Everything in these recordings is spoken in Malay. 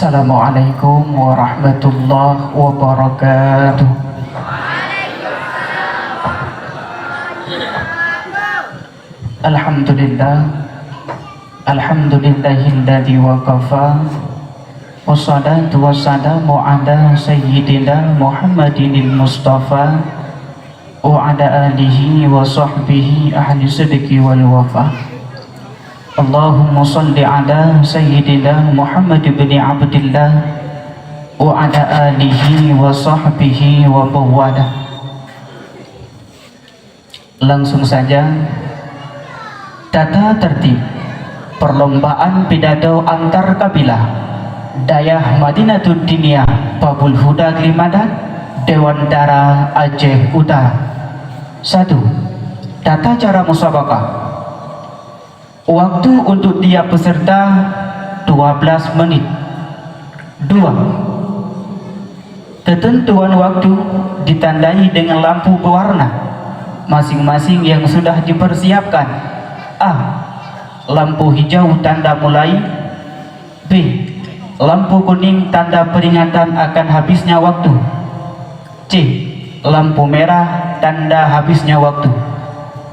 Assalamualaikum warahmatullahi wabarakatuh. Alhamdulillah, alhamdulillahilladzi waqafa, wassalatu wassalamu ala sayyidina Muhammadinil Mustafa wa ala alihi wa sahbihi ahli sidqi wal wafa. Allahumma salli ala sayyidina Muhammad ibn Abdillah wa ala alihi wa sahbihi wa bawada. Langsung saja, tata tertib perlombaan pidato antar kabilah Dayah Madinatul Diniyah Babul Huda Glimadan, Dewan Dara Aceh Utara. 1. Tata cara musabaqah. Waktu untuk tiap peserta 12 menit. 2. Ketentuan waktu ditandai dengan lampu berwarna masing-masing yang sudah dipersiapkan. A. Lampu hijau tanda mulai. B. Lampu kuning tanda peringatan akan habisnya waktu. C. Lampu merah tanda habisnya waktu.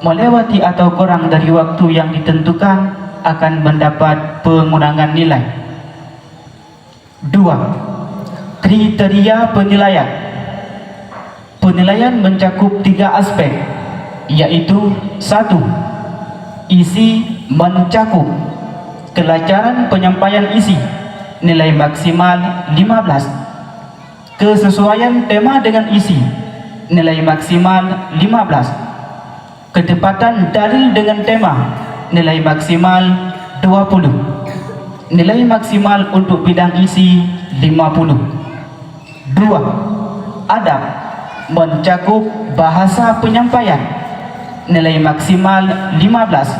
Melewati atau kurang dari waktu yang ditentukan akan mendapat pengurangan nilai. 2. Kriteria penilaian. Penilaian mencakup 3 aspek, yaitu 1. Isi mencakup kelancaran penyampaian isi, nilai maksimal 15. Kesesuaian tema dengan isi, nilai maksimal 15. Ketepatan dalil dengan tema, nilai maksimal 20. Nilai maksimal untuk bidang isi 50. 2. Adab mencakup bahasa penyampaian, nilai maksimal 15.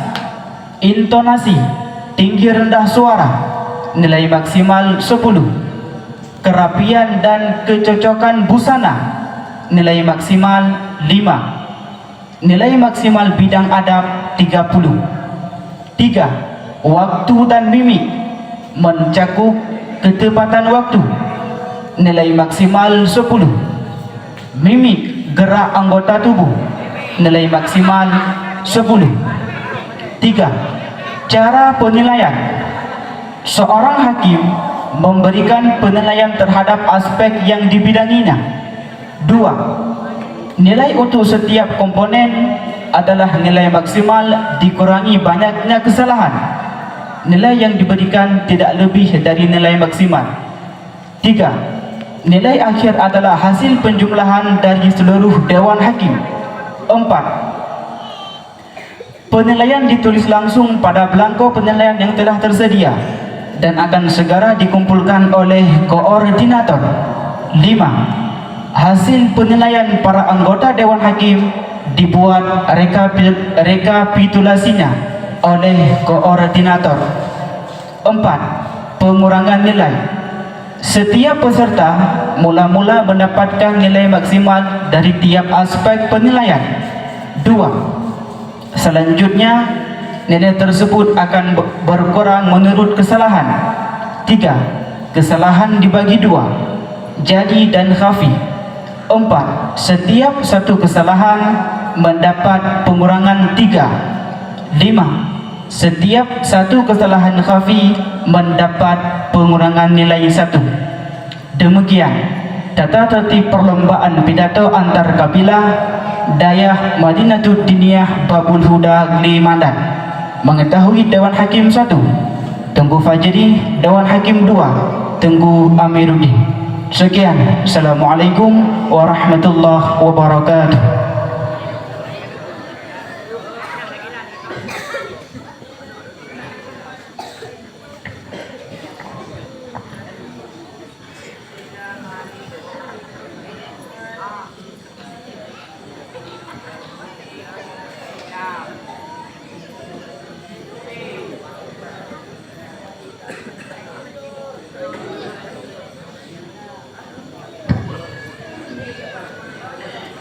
Intonasi, tinggi rendah suara, nilai maksimal 10. Kerapian dan kecocokan busana, nilai maksimal 5. Nilai maksimal bidang adab 30. 3. Waktu dan mimik mencakup ketepatan waktu, nilai maksimal 10. Mimik gerak anggota tubuh, nilai maksimal 10. 3. Cara penilaian. Seorang hakim memberikan penilaian terhadap aspek yang dibidanginya. 2. Nilai untuk setiap komponen adalah nilai maksimal dikurangi banyaknya kesalahan. Nilai yang diberikan tidak lebih dari nilai maksimal. 3. Nilai akhir adalah hasil penjumlahan dari seluruh Dewan Hakim. 4. Penilaian ditulis langsung pada belangko penilaian yang telah tersedia dan akan segera dikumpulkan oleh koordinator. 5. Hasil penilaian para anggota Dewan Hakim dibuat rekapitulasinya oleh koordinator. 4. Pengurangan nilai. Setiap peserta mula-mula mendapatkan nilai maksimal dari tiap aspek penilaian. 2. Selanjutnya, nilai tersebut akan berkurang menurut kesalahan. 3. Kesalahan dibagi 2, jadi dan khafi. 4. Setiap satu kesalahan mendapat pengurangan 3. 5. Setiap satu kesalahan khafi mendapat pengurangan nilai 1. Demikian tata tertib perlombaan pidato antar kabilah Dayah Madinatul Diniyah Babul Huda Glimadan. Mengetahui Dewan Hakim 1, Tengku Fajri. Dewan Hakim 2, Tengku Amiruddin. Sekian, Assalamualaikum warahmatullahi wabarakatuh.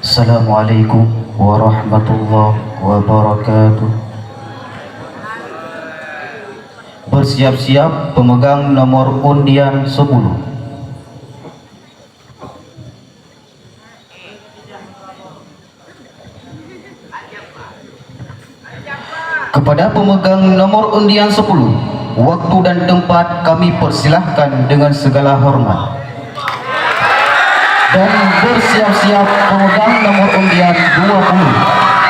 Assalamualaikum warahmatullahi wabarakatuh. Bersiap-siap pemegang nomor undian 10. Kepada pemegang nomor undian 10, waktu dan tempat kami persilahkan dengan segala hormat. Dan bersiap-siap pemegang nomor undian 20.